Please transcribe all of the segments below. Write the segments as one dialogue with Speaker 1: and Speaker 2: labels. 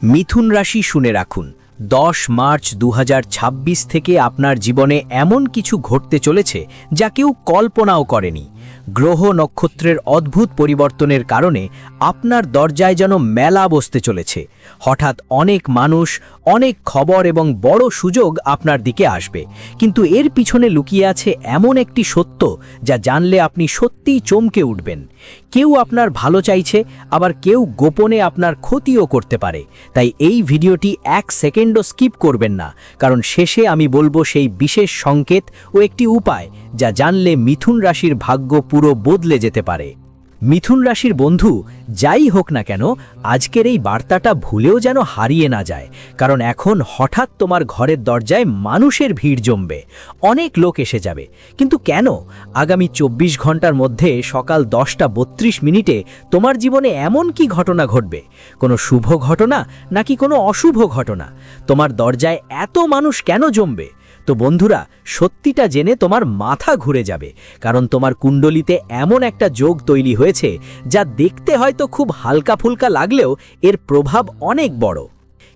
Speaker 1: মিথুন রাশি শুনে রাখুন, 10 মার্চ 2026 থেকে আপনার জীবনে এমন কিছু ঘটতে চলেছে যা কেউ কল্পনাও করেনি। গ্রহ নক্ষত্রের অদ্ভুত পরিবর্তনের কারণে আপনার দরজায় যেন মেলা বসতে চলেছে। হঠাৎ অনেক মানুষ, অনেক খবর এবং বড় সুযোগ আপনার দিকে আসবে, কিন্তু এর পিছনে লুকিয়ে আছে এমন একটি সত্য যা জানলে আপনি সত্যিই চমকে উঠবেন। কেউ আপনার ভালো চাইছে, আবার কেউ গোপনে আপনার ক্ষতিও করতে পারে। তাই এই ভিডিওটি 1 সেকেন্ডও স্কিপ করবেন না, কারণ শেষে আমি বলবো সেই বিশেষ সংকেত ও একটি উপায় যা জানলে মিথুন রাশির ভাগ্য পুরো বদলে যেতে পারে। মিথুন রাশির বন্ধু, যাই হোক না কেন, আজকের এই বার্তাটা ভুলেও যেন হারিয়ে না যায়, কারণ এখন হঠাৎ তোমার ঘরের দরজায় মানুষের ভিড় জমবে, অনেক লোক এসে যাবে। কিন্তু কেন? আগামী 24 ঘন্টার মধ্যে সকাল 10:32 তোমার জীবনে এমন কি ঘটনা ঘটবে? কোনো শুভ ঘটনা নাকি কোনো অশুভ ঘটনা? তোমার দরজায় এত মানুষ কেন জমবে? তো বন্ধুরা, সত্যিটা জেনে তোমার মাথা ঘুরে যাবে, কারণ তোমার কুণ্ডলিতে এমন একটা যোগ তৈরি হয়েছে যা দেখতে হয়তো খুব হালকা ফুলকা লাগলেও এর প্রভাব অনেক বড়।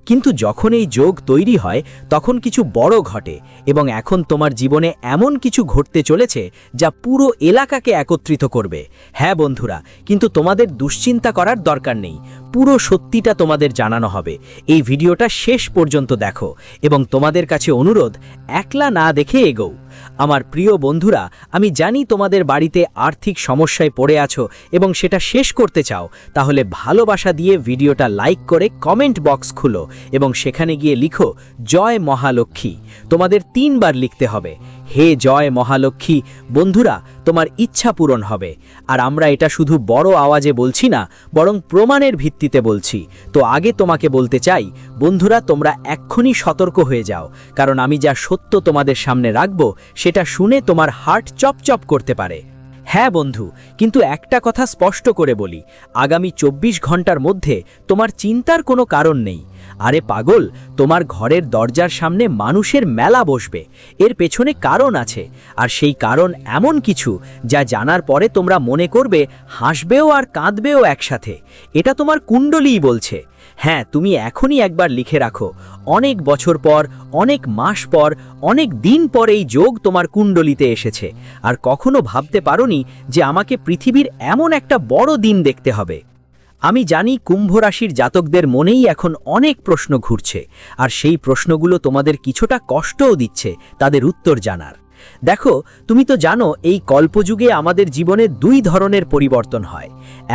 Speaker 1: কিন্তু যখন এই যোগ তৈরি হয় তখন কিছু বড় ঘটে, এবং এখন তোমার জীবনে এমন কিছু ঘটতে চলেছে যা পুরো এলাকাকে একত্রিত করবে। হ্যাঁ বন্ধুরা, কিন্তু তোমাদের দুশ্চিন্তা করার দরকার নেই, পুরো সত্যিটা তোমাদের জানানো হবে। এই ভিডিওটা শেষ পর্যন্ত দেখো, এবং তোমাদের কাছে অনুরোধ, একলা না দেখে এগোও। আমার প্রিয় বন্ধুরা, আমি জানি তোমাদের বাড়িতে আর্থিক সমস্যায় পড়ে আছো এবং সেটা শেষ করতে চাও। তাহলে ভালোবাসা দিয়ে ভিডিওটা লাইক করে কমেন্ট বক্স খুলো এবং সেখানে গিয়ে লিখো জয় মহালক্ষ্মী। তোমাদের 3 বার লিখতে হবে, হে জয় মহালক্ষ্মী। বন্ধুরা, তোমার ইচ্ছা পূরণ হবে। আর আমরা এটা শুধু বড় আওয়াজে বলছি না, বরং প্রমাণের ভিত্তিতে বলছি। তো আগে তোমাকে বলতে চাই, বন্ধুরা, তোমরা এক্ষুনি সতর্ক হয়ে যাও, কারণ আমি যা সত্য তোমাদের সামনে রাখব সেটা শুনে তোমার হার্ট চপচপ করতে পারে। হ্যাঁ বন্ধু, কিন্তু একটা কথা স্পষ্ট করে বলি, আগামী 24 ঘন্টার মধ্যে তোমার চিন্তার কোনো কারণ নেই। আরে পাগল, তোমার ঘরের দরজার সামনে মানুষের মেলা বসবে, এর পেছনে কারণ আছে। আর সেই কারণ এমন কিছু যা জানার পরে তোমরা মনে করবে, হাসবেও আর কাঁদবেও একসাথে। এটা তোমার কুণ্ডলীই বলছে। হ্যাঁ, তুমি এখনই একবার লিখে রাখো, অনেক বছর পর, অনেক মাস পর, অনেক দিন পর এই যোগ তোমার কুণ্ডলিতে এসেছে। আর কখনো ভাবতে পারোনি যে আমাকে পৃথিবীর এমন একটা বড় দিন দেখতে হবে। আমি জানি কুম্ভ রাশির জাতকদের মনেই এখন অনেক প্রশ্ন ঘুরছে, আর সেই প্রশ্নগুলো তোমাদের কিছুটা কষ্টও দিচ্ছে তাদের উত্তর জানার। দেখো, তুমি তো জানো এই কল্পযুগে আমাদের জীবনে 2 ধরনের পরিবর্তন হয়।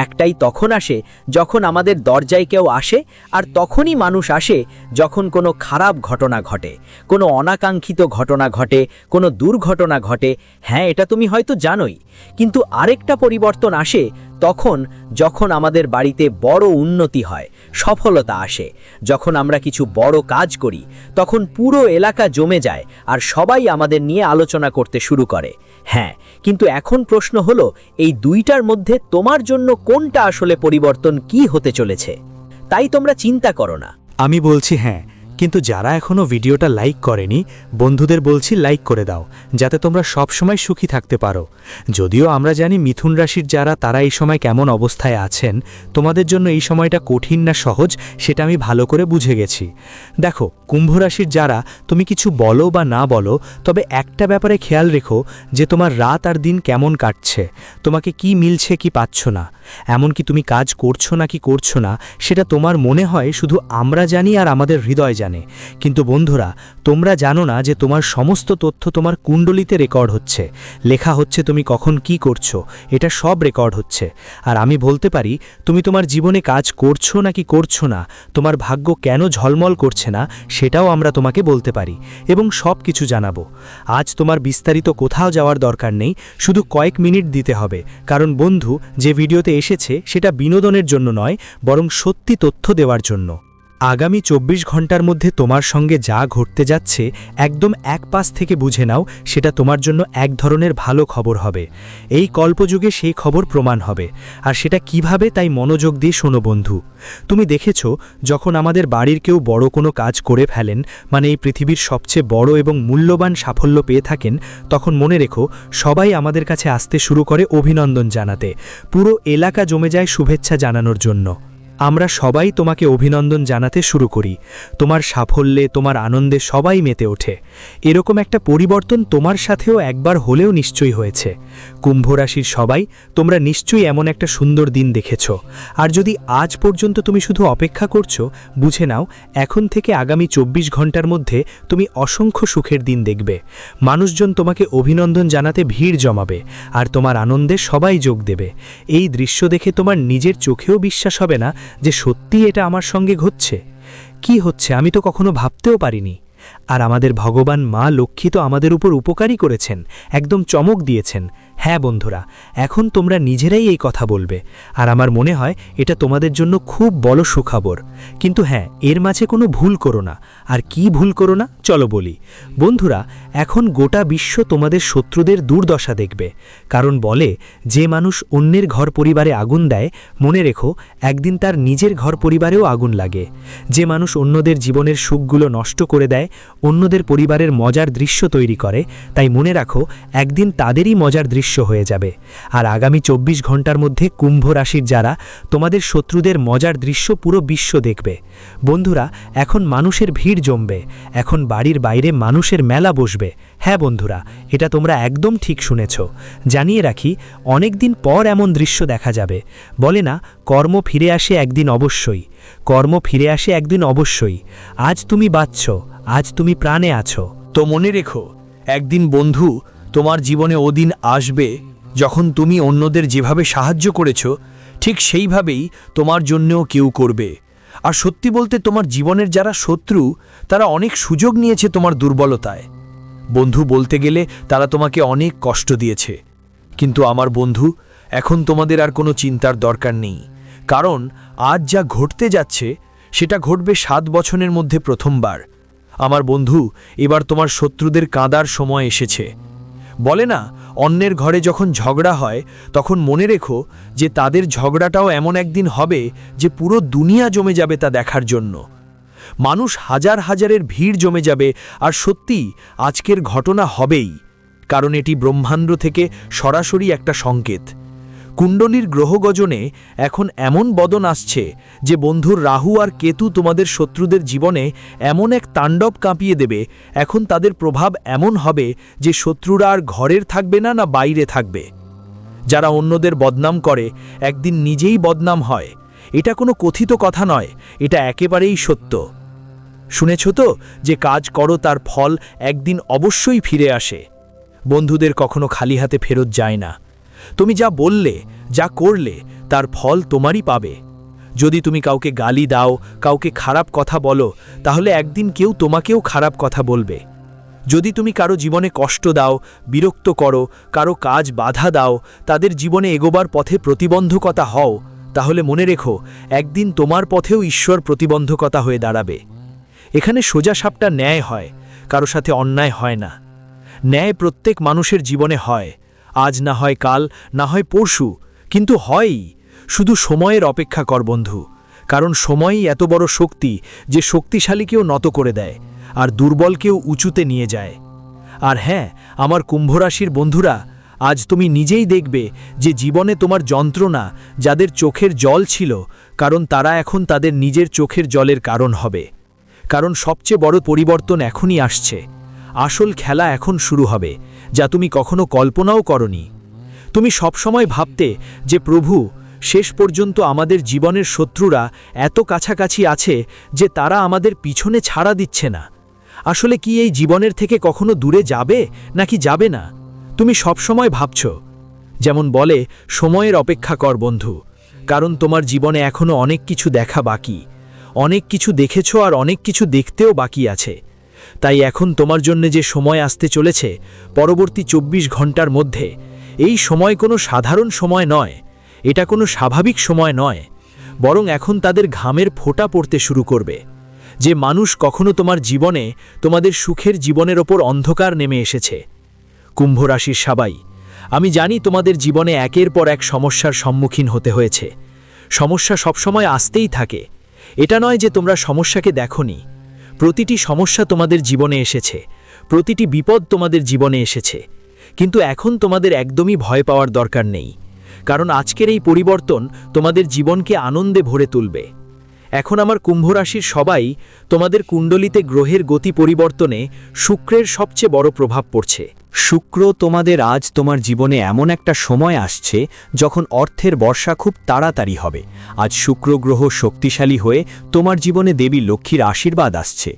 Speaker 1: একটাই তখন আসে যখন আমাদের দরজায় কেউ আসে, আর তখনই মানুষ আসে যখন কোনো খারাপ ঘটনা ঘটে, কোনো অনাকাঙ্ক্ষিত ঘটনা ঘটে, কোনো দুর্ঘটনা ঘটে। হ্যাঁ, এটা তুমি হয়তো জানোই। কিন্তু আরেকটা পরিবর্তন আসে তখন যখন আমাদের বাড়িতে বড় উন্নতি হয়, সফলতা আসে। যখন আমরা কিছু বড় কাজ করি, তখন পুরো এলাকা জমে যায় আর সবাই আমাদের নিয়ে আলোচনা করতে শুরু করে। হ্যাঁ, কিন্তু এখন প্রশ্ন হলো, এই 2টার মধ্যে তোমার জন্য কোনটা আসলে পরিবর্তন কি হতে চলেছে? তাই তোমরা চিন্তা করো না।
Speaker 2: আমি বলছি হ্যাঁ, কিন্তু যারা এখনো ভিডিওটা লাইক করেনি, বন্ধুদের বলছি লাইক করে দাও, যাতে তোমরা সব সময় সুখী থাকতে পারো। যদিও আমরা জানি মিথুন রাশির যারা, তারা এই সময় কেমন অবস্থায় আছেন, তোমাদের জন্য এই সময়টা কঠিন না সহজ সেটা আমি ভালো করে বুঝে গেছি। দেখো, কুম্ভ রাশির যারা, তুমি কিছু বলো বা না বলো, তবে একটা ব্যাপারে খেয়াল রেখো যে তোমার রাত আর দিন কেমন কাটছে, তোমাকে কি মিলছে কি পাচ্ছ না। এমনকি তুমি কাজ করছো না কি করছো না সেটা তোমার মনে হয় শুধু আমরা জানি আর আমাদের হৃদয় জানে। কিন্তু বন্ধুরা, তোমরা জানো না যে তোমার সমস্ত তথ্য তোমার কুণ্ডলিতে রেকর্ড হচ্ছে, লেখা হচ্ছে তুমি কখন কি করছো, এটা সব রেকর্ড হচ্ছে। আর আমি বলতে পারি, তুমি তোমার জীবনে কাজ করছো নাকি করছো না, তোমার ভাগ্য কেন ঝলমল করছে না সেটাও আমরা তোমাকে বলতে পারি এবং সব কিছু জানাবো। আজ তোমার বিস্তারিত কোথাও যাওয়ার দরকার নেই, শুধু কয়েক মিনিট দিতে হবে, কারণ বন্ধু, যে ভিডিওতে এসেছে সেটা বিনোদনের জন্য নয়, বরং সত্যি তথ্য দেওয়ার জন্য। আগামী 24 ঘন্টার মধ্যে তোমার সঙ্গে যা ঘটতে যাচ্ছে, একদম এক পাশ থেকে বুঝে নাও, সেটা তোমার জন্য এক ধরনের ভালো খবর হবে। এই কল্পযুগে সেই খবর প্রমাণ হবে। আর সেটা কিভাবে, তাই মনোযোগ দিয়ে শোনো বন্ধু। তুমি দেখেছো, যখন আমাদের বাড়ির কেউ বড় কোনো কাজ করে ফেলেন, মানে এই পৃথিবীর সবচেয়ে বড় এবং মূল্যবান সাফল্য পেয়ে থাকেন, তখন মনে রেখো, সবাই আমাদের কাছে আসতে শুরু করে অভিনন্দন জানাতে, পুরো এলাকা জমে যায় শুভেচ্ছা জানানোর জন্য। আমরা সবাই তোমাকে অভিনন্দন জানাতে শুরু করি। তোমার সাফল্যে, তোমার আনন্দে সবাই মেতে ওঠে। এরকম একটা পরিবর্তন তোমার সাথেও একবার হলেও নিশ্চয়ই হয়েছে। কুম্ভ রাশির সবাই তোমরা নিশ্চয়ই এমন একটা সুন্দর দিন দেখেছ। আর যদি আজ পর্যন্ত তুমি শুধু অপেক্ষা করছো, বুঝে নাও এখন থেকে আগামী 24 ঘন্টার মধ্যে তুমি অসংখ্য সুখের দিন দেখবে। মানুষজন তোমাকে অভিনন্দন জানাতে ভিড় জমাবে, আর তোমার আনন্দে সবাই যোগ দেবে। এই দৃশ্য দেখে তোমার নিজের চোখেও বিশ্বাস হবে না যে সত্যি এটা আমার সঙ্গে ঘটছে। কি হচ্ছে আমি তো কখনো ভাবতেও পারিনি। আর আমাদের ভগবান মা লক্ষ্মী তো আমাদের উপর উপকারই করেছেন, একদম চমক দিয়েছেন। হ্যাঁ বন্ধুরা, এখন তোমরা নিজেরাই এই কথা বলবে, আর আমার মনে হয় এটা তোমাদের জন্য খুব বড় সুখবর। কিন্তু হ্যাঁ, এর মাঝে কোনো ভুল করো না। আর কি ভুল করো না চলো বলি। বন্ধুরা, এখন গোটা বিশ্ব তোমাদের শত্রুদের দুর্দশা দেখবে। কারণ বলে, যে মানুষ অন্যের ঘর পরিবারে আগুন দেয়, মনে রেখো একদিন তার নিজের ঘর পরিবারেও আগুন লাগে। যে মানুষ অন্যদের জীবনের সুখগুলো নষ্ট করে দেয়, অন্যদের পরিবারের মজার দৃশ্য তৈরি করে, তাই মনে রাখো একদিন তাদেরই মজার দৃশ্য হয়ে যাবে। আর আগামী 24 ঘন্টার মধ্যে কুম্ভ রাশির যারা, তোমাদের শত্রুদের মজার দৃশ্য পুরো বিশ্ব দেখবে। বন্ধুরা, এখন মানুষের ভিড় জমবে, এখন বাড়ির বাইরে মানুষের মেলা বসবে। হ্যাঁ বন্ধুরা, এটা তোমরা একদম ঠিক শুনেছ। জানিয়ে রাখি, অনেক দিন পর এমন দৃশ্য দেখা যাবে। বলে না, কর্ম ফিরে আসে একদিন অবশ্যই। কর্ম ফিরে আসে একদিন অবশ্যই। আজ তুমি বাঁচছ, আজ তুমি প্রাণে আছো।
Speaker 1: তো মনে রেখো, একদিন বন্ধু তোমার জীবনে ওদিন আসবে যখন তুমি অন্যদের যেভাবে সাহায্য করেছো, ঠিক সেইভাবেই তোমার জন্যও কেউ করবে। আর সত্যি বলতে, তোমার জীবনের যারা শত্রু, তারা অনেক সুযোগ নিয়েছে তোমার দুর্বলতায়। বন্ধু বলতে গেলে তারা তোমাকে অনেক কষ্ট দিয়েছে। কিন্তু আমার বন্ধু, এখন তোমাদের আর কোনো চিন্তার দরকার নেই। কারণ আজ যা ঘটতে যাচ্ছে, সেটা ঘটবে 7 বছরের মধ্যে প্রথমবার। আমার বন্ধু, এবার তোমার শত্রুদের কাঁদার সময় এসেছে। বলে না, অন্যের ঘরে যখন ঝগড়া হয়, তখন মনে রেখো যে তাদের ঝগড়াটাও এমন একদিন হবে যে পুরো দুনিয়া জমে যাবে তা দেখার জন্য। মানুষ হাজার হাজারের ভিড় জমে যাবে। আর সত্যি আজকের ঘটনা হবেই, কারণ এটি ব্রহ্মাণ্ড থেকে সরাসরি একটা সংকেত। কুণ্ডলীর গ্রহগজনে এখন এমন বদন আসছে যে বন্ধুর রাহু আর কেতু তোমাদের শত্রুদের জীবনে এমন এক তাণ্ডব কাঁপিয়ে দেবে। এখন তাদের প্রভাব এমন হবে যে শত্রুরা আর ঘরের থাকবে না, না বাইরে থাকবে। যারা অন্যদের বদনাম করে, একদিন নিজেই বদনাম হয়। এটা কোনো কথিত কথা নয়, এটা একেবারেই সত্য। শুনেছ তো, যে কাজ করো তার ফল একদিন অবশ্যই ফিরে আসে। বন্ধুদের কখনো খালি হাতে ফেরত যায় না। তুমি যা বললে, যা করলে, তার ফল তোমারই পাবে। যদি তুমি কাউকে গালি দাও, কাউকে খারাপ কথা বলো, তাহলে একদিন কেউ তোমাকেও খারাপ কথা বলবে। যদি তুমি কারো জীবনে কষ্ট দাও, বিরক্ত করো, কারো কাজ বাধা দাও, তাদের জীবনে এগোবার পথে প্রতিবন্ধকতা হও, তাহলে মনে রেখো একদিন তোমার পথেও ঈশ্বর প্রতিবন্ধকতা হয়ে দাঁড়াবে। এখানে সোজা সাপটা ন্যায় হয়, কারো সাথে অন্যায় হয় না। ন্যায় প্রত্যেক মানুষের জীবনে হয়। আজ না হয় কাল, না হয় পরশু, কিন্তু হয়ই। শুধু সময়ের অপেক্ষা কর বন্ধু, কারণ সময়ই এত বড় শক্তি যে শক্তিশালীকেও নত করে দেয় আর দুর্বলকেও উঁচুতে নিয়ে যায়। আর হ্যাঁ, আমার কুম্ভরাশির বন্ধুরা, আজ তুমি নিজেই দেখবে যে জীবনে তোমার যন্ত্রণা, যাদের চোখের জল ছিল, কারণ তারা এখন তাদের নিজের চোখের জলের কারণ হবে। কারণ সবচেয়ে বড় পরিবর্তন এখনই আসছে। আসল খেলা এখন শুরু হবে, যা তুমি কখনো কল্পনাও করনি। তুমি সবসময় ভাবতে যে প্রভু, শেষ পর্যন্ত আমাদের জীবনের শত্রুরা এত কাছাকাছি আছে যে তারা আমাদের পিছনে ছাড়া দিচ্ছে না। আসলে কি এই জীবনের থেকে কখনো দূরে যাবে নাকি যাবে না? তুমি সবসময় ভাবছ। যেমন বলে, সময়ের অপেক্ষা কর বন্ধু, কারণ তোমার জীবনে এখনো অনেক কিছু দেখা বাকি। অনেক কিছু দেখেছ আর অনেক কিছু দেখতেও বাকি আছে। তাই এখন তোমার জন্য যে সময় আসতে চলেছে, পরবর্তী 24 ঘন্টার মধ্যে, এই সময় কোনো সাধারণ সময় নয়, এটা কোনো স্বাভাবিক সময় নয়, বরং এখন তাদের ঘামের ফোঁটা পড়তে শুরু করবে। যে মানুষ কখনো তোমার জীবনে, তোমাদের সুখের জীবনের ওপর অন্ধকার নেমে এসেছে। কুম্ভ রাশির সবাই, আমি জানি তোমাদের জীবনে একের পর এক সমস্যার সম্মুখীন হতে হয়েছে। সমস্যা সবসময় আসতেই থাকে। এটা নয় যে তোমরা সমস্যাকে দেখোনি। প্রতিটি সমস্যা তোমাদের জীবনে এসেছে, প্রতিটি বিপদ তোমাদের জীবনে এসেছে। কিন্তু এখন তোমাদের একদমই ভয় পাওয়ার দরকার নেই, কারণ আজকের এই পরিবর্তন তোমাদের জীবনকে আনন্দে ভরে তুলবে। এখন আমার কুম্ভ রাশির সবাই তোমাদের কুণ্ডলিতে গ্রহের গতি পরিবর্তনে শুক্রের সবচেয়ে বড় প্রভাব পড়ছে। শুক্র তোমাদের আজ তোমার জীবনে এমন একটা সময় আসছে যখন অর্থের বর্ষা খুব তাড়াতাড়ি হবে। আজ শুক্র গ্রহ শক্তিশালী হয়ে তোমার জীবনে দেবী লক্ষ্মীর আশীর্বাদ আসছে।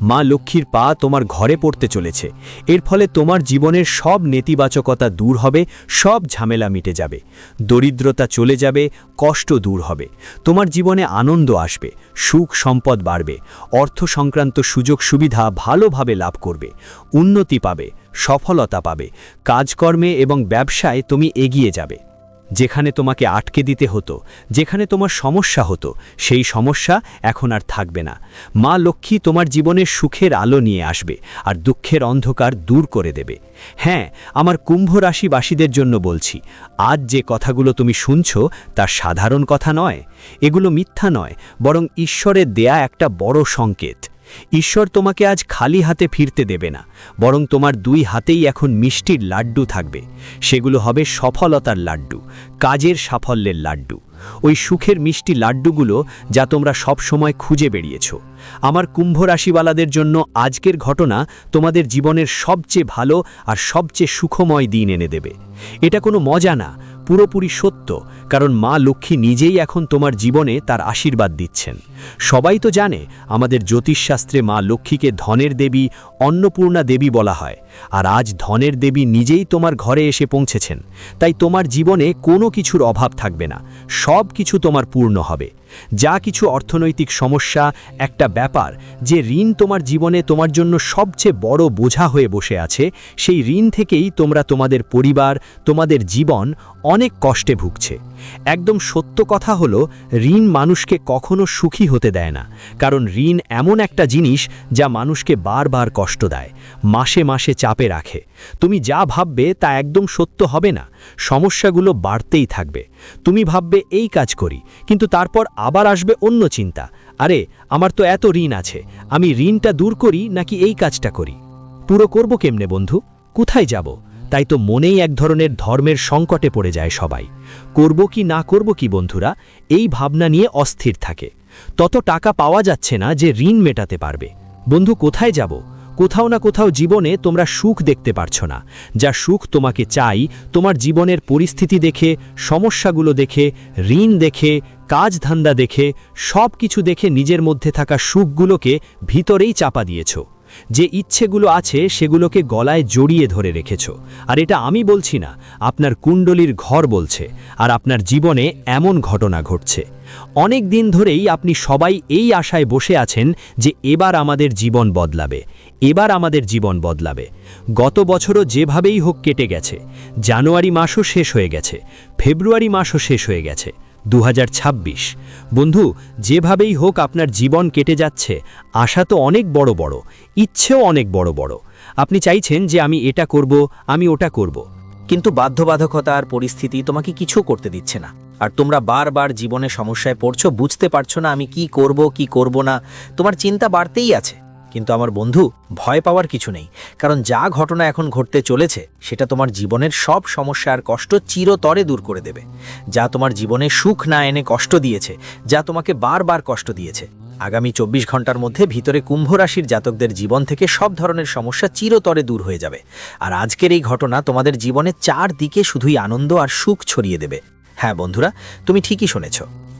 Speaker 1: মা লক্ষ্মীর পা তোমার ঘরে পড়তে চলেছে। এর ফলে তোমার জীবনের সব নেতিবাচকতা দূর হবে, সব ঝামেলা মিটে যাবে, দরিদ্রতা চলে যাবে, কষ্ট দূর হবে। তোমার জীবনে আনন্দ আসবে, সুখ সম্পদ বাড়বে, অর্থ সংক্রান্ত সুযোগ সুবিধা ভালোভাবে লাভ করবে, উন্নতি পাবে, সফলতা পাবে, কাজকর্মে এবং ব্যবসায় তুমি এগিয়ে যাবে। যেখানে তোমাকে আটকে দিতে হতো, যেখানে তোমার সমস্যা হতো, সেই সমস্যা এখন আর থাকবে না। মা লক্ষ্মী তোমার জীবনে সুখের আলো নিয়ে আসবে আর দুঃখের অন্ধকার দূর করে দেবে। হ্যাঁ, আমার কুম্ভ রাশিবাসীদের জন্য বলছি, আজ যে কথাগুলো তুমি শুনছো তা সাধারণ কথা নয়, এগুলো মিথ্যা নয়, বরং ঈশ্বরের দেয়া একটা বড় সংকেত। ঈশ্বর তোমাকে আজ খালি হাতে ফিরতে দেবে না, বরং তোমার দুই হাতেই এখন মিষ্টির লাড্ডু থাকবে। সেগুলো হবে সফলতার লাড্ডু, কাজের সাফল্যের লাড্ডু, ওই সুখের মিষ্টি লাড্ডুগুলো যা তোমরা সব সময় খুঁজে বেরিয়েছ। আমার কুম্ভ রাশিওয়ালাদের জন্য আজকের ঘটনা তোমাদের জীবনের সবচেয়ে ভালো আর সবচেয়ে সুখময় দিন এনে দেবে। এটা কোনো মজা না, পুরোপুরি সত্য, কারণ মা লক্ষ্মী নিজেই এখন তোমার জীবনে তার আশীর্বাদ দিচ্ছেন। সবাই তো জানে আমাদের জ্যোতিষশাস্ত্রে মা লক্ষ্মীকে ধনের দেবী, অন্নপূর্ণা দেবী বলা হয়। আর আজ ধনের দেবী নিজেই তোমার ঘরে এসে পৌঁছেছেন। তাই তোমার জীবনে কোনো কিছুর অভাব থাকবে না, সব কিছু তোমার পূর্ণ হবে। যা কিছু অর্থনৈতিক সমস্যা, একটা ব্যাপার যে ঋণ তোমার জীবনে তোমার জন্য সবচেয়ে বড় বোঝা হয়ে বসে আছে, সেই ঋণ থেকেই তোমরা তোমাদের পরিবার, তোমাদের জীবন অনেক কষ্টে ভুগছে। একদম সত্য কথা হলো, ঋণ মানুষকে কখনো সুখী হতে দেয় না, কারণ ঋণ এমন একটা জিনিস যা মানুষকে বারবার কষ্ট দেয়, মাসে মাসে চাপে রাখে। তুমি যা ভাববে তা একদম সত্য হবে না, সমস্যাগুলো বাড়তেই থাকবে। তুমি ভাববে এই কাজ করি, কিন্তু তারপর আবার আসবে অন্য চিন্তা, আরে আমার তো এত ঋণ আছে, আমি ঋণটা দূর করি নাকি এই কাজটা করি? পুরো করব কেমনে বন্ধু, কোথায় যাব? তাই তো মনেই এক ধরনের ধর্মের সংকটে পড়ে যায় সবাই। করব কি না করব কি বন্ধুরা, এই ভাবনা নিয়ে অস্থির থাকে। তত টাকা পাওয়া যাচ্ছে না যে ঋণ মেটাতে পারবে। বন্ধু কোথায় যাব? কোথাও না কোথাও জীবনে তোমরা সুখ দেখতে পারছো না। যা সুখ তোমাকে চাই, তোমার জীবনের পরিস্থিতি দেখে, সমস্যাগুলো দেখে, ঋণ দেখে, কাজ ধান্দা দেখে, সব কিছু দেখে নিজের মধ্যে থাকা সুখগুলোকে ভিতরেই চাপা দিয়েছ। যে ইচ্ছেগুলো আছে সেগুলোকে গলায় জড়িয়ে ধরে রেখেছ। আর এটা আমি বলছি না, আপনার কুণ্ডলীর ঘর বলছে। আর আপনার জীবনে এমন ঘটনা ঘটছে। অনেক দিন ধরেই আপনি সবাই এই আশায় বসে আছেন যে এবার আমাদের জীবন বদলাবে, এবার আমাদের জীবন বদলাবে। গত বছরও যেভাবেই হোক কেটে গেছে, জানুয়ারি মাসও শেষ হয়ে গেছে, ফেব্রুয়ারি মাসও শেষ হয়ে গেছে, 2026। বন্ধু, যেভাবেই হোক আপনার জীবন কেটে যাচ্ছে, আশা তো অনেক বড় বড়, ইচ্ছেও অনেক বড় বড়। আপনি চাইছেন যে আমি এটা করব, আমি ওটা করব,
Speaker 3: কিন্তু বাধ্যবাধকতা আর পরিস্থিতি তোমাকে কিছু করতে দিচ্ছে না। আর তোমরা বারবার জীবনে সমস্যায় পড়ছো, বুঝতে পারছো না আমি কি করব কি করব না, তোমার চিন্তা বাড়তেই আছে। কিন্তু আমার বন্ধু, ভয় পাওয়ার কিছু নেই, কারণ যা ঘটনা এখন ঘটতে চলেছে সেটা তোমার জীবনের সব সমস্যা আর কষ্ট চিরতরে দূর করে দেবে। যা তোমার জীবনে সুখ না এনে কষ্ট দিয়েছে, যা তোমাকে বারবার কষ্ট দিয়েছে, আগামী 24 ঘন্টার মধ্যে ভিতরে কুম্ভ রাশির জাতকদের জীবন থেকে সব ধরনের সমস্যা চিরতরে দূর হয়ে যাবে। আর আজকের এই ঘটনা তোমাদের জীবনে চারদিকে শুধুই আনন্দ আর সুখ ছড়িয়ে দেবে। হ্যাঁ বন্ধুরা, তুমি ঠিকই শুনেছ।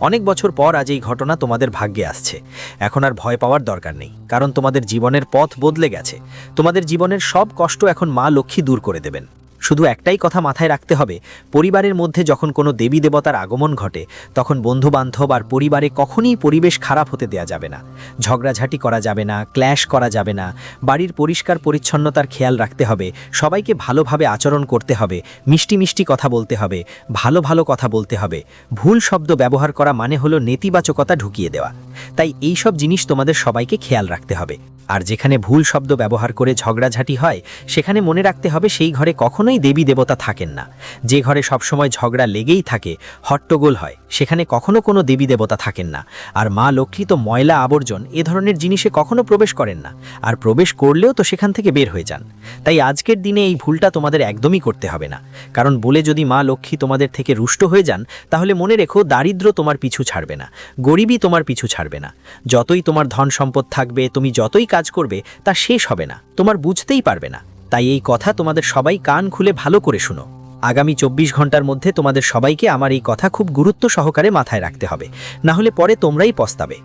Speaker 3: অনেক বছর পর আজ এই ঘটনা তোমাদের ভাগ্যে আসছে। এখন আর ভয় পাওয়ার দরকার নেই, কারণ তোমাদের জীবনের পথ বদলে গেছে। তোমাদের জীবনের সব কষ্ট এখন মা লক্ষ্মী দূর করে দেবেন। শুধু একটাই কথা মাথায় রাখতে হবে, পরিবারের মধ্যে যখন কোনো দেবী দেবতার আগমন ঘটে, তখন বন্ধুবান্ধব আর পরিবারে কখনই পরিবেশ খারাপ হতে দেয়া যাবে না। ঝগড়াঝাটি করা যাবে না, ক্ল্যাশ করা যাবে না। বাড়ির পরিষ্কার পরিচ্ছন্নতার খেয়াল রাখতে হবে, সবাইকে ভালোভাবে আচরণ করতে হবে, মিষ্টি মিষ্টি কথা বলতে হবে, ভালো ভালো কথা বলতে হবে। ভুল শব্দ ব্যবহার করা মানে হলো নেতিবাচকতা ঢুকিয়ে দেওয়া। তাই এই সব জিনিস তোমাদের সবাইকে খেয়াল রাখতে হবে। আর যেখানে ভুল শব্দ ব্যবহার করে ঝগড়াঝাটি হয় সেখানে মনে রাখতে হবে সেই ঘরে কখনোই দেবী দেবতা থাকেন না। যে ঘরে সবসময় ঝগড়া লেগেই থাকে, হট্টগোল হয়, সেখানে কখনো কোনো দেবী দেবতা থাকেন না। আর মা লক্ষ্মী তো ময়লা আবর্জন এ ধরনের জিনিসে কখনো প্রবেশ করেন না, আর প্রবেশ করলেও তো সেখান থেকে বের হয়ে যান। তাই আজকের দিনে এই ভুলটা তোমাদের একদমই করতে হবে না। কারণ বলে যদি মা লক্ষ্মী তোমাদের থেকে রুষ্ট হয়ে যান, তাহলে মনে রেখো দারিদ্র্য তোমার পিছু ছাড়বে না, গরিবই তোমার পিছু ছাড়বে না। যতই তোমার ধন সম্পদ থাকবে, তুমি যতই কাজ করবে, তা শেষ হবে না, তোমার বুঝতেই পারবে না। তাই এই কথা তোমাদের সবাই কান খুলে ভালো করে শুনো। আগামী 24 ঘন্টার মধ্যে তোমাদের সবাইকে আমার এই কথা খুব গুরুত্ব সহকারে মাথায় রাখতে হবে, না হলে পরে তোমরাই পস্তাবে।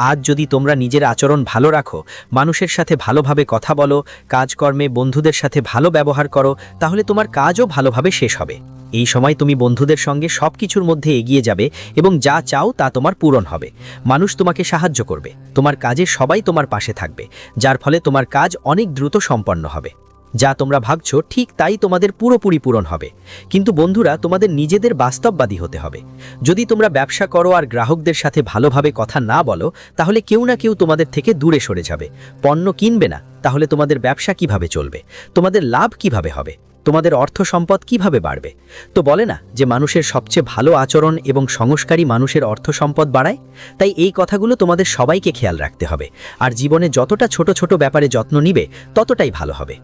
Speaker 3: আজ যদি তোমরা নিজের আচরণ ভালো রাখো, মানুষের সাথে ভালোভাবে কথা বলো, কাজকর্মে বন্ধুদের সাথে ভালো ব্যবহার করো, তাহলে তোমার কাজও ভালোভাবে শেষ হবে। এই সময় তুমি বন্ধুদের সঙ্গে সবকিছুর মধ্যে এগিয়ে যাবে এবং যা চাও তা তোমার পূরণ হবে। মানুষ তোমাকে সাহায্য করবে, তোমার কাজে সবাই তোমার পাশে থাকবে, যার ফলে তোমার কাজ অনেক দ্রুত সম্পন্ন হবে। যা তোমরা ভাবছো ঠিক তাই তোমাদের পুরোপুরি পূরণ হবে। কিন্তু বন্ধুরা, তোমাদের নিজেদের বাস্তববাদী হতে হবে। যদি তোমরা ব্যবসা করো আর গ্রাহকদের সাথে ভালোভাবে কথা না বলো, তাহলে কেউ না কেউ তোমাদের থেকে দূরে সরে যাবে, পণ্য কিনবে না। তাহলে তোমাদের ব্যবসা কিভাবে চলবে? তোমাদের লাভ কিভাবে হবে? তোমাদের অর্থ সম্পদ কিভাবে বাড়বে? তো বলে না যে মানুষের সবচেয়ে ভালো আচরণ এবং সংস্কারী মানুষের অর্থ সম্পদ বাড়ায়। তাই এই কথাগুলো তোমাদের সবাইকে খেয়াল রাখতে হবে। আর জীবনে যতটা ছোট ছোট ব্যাপারে যত্ন নিবে, ততটাই ভালো হবে।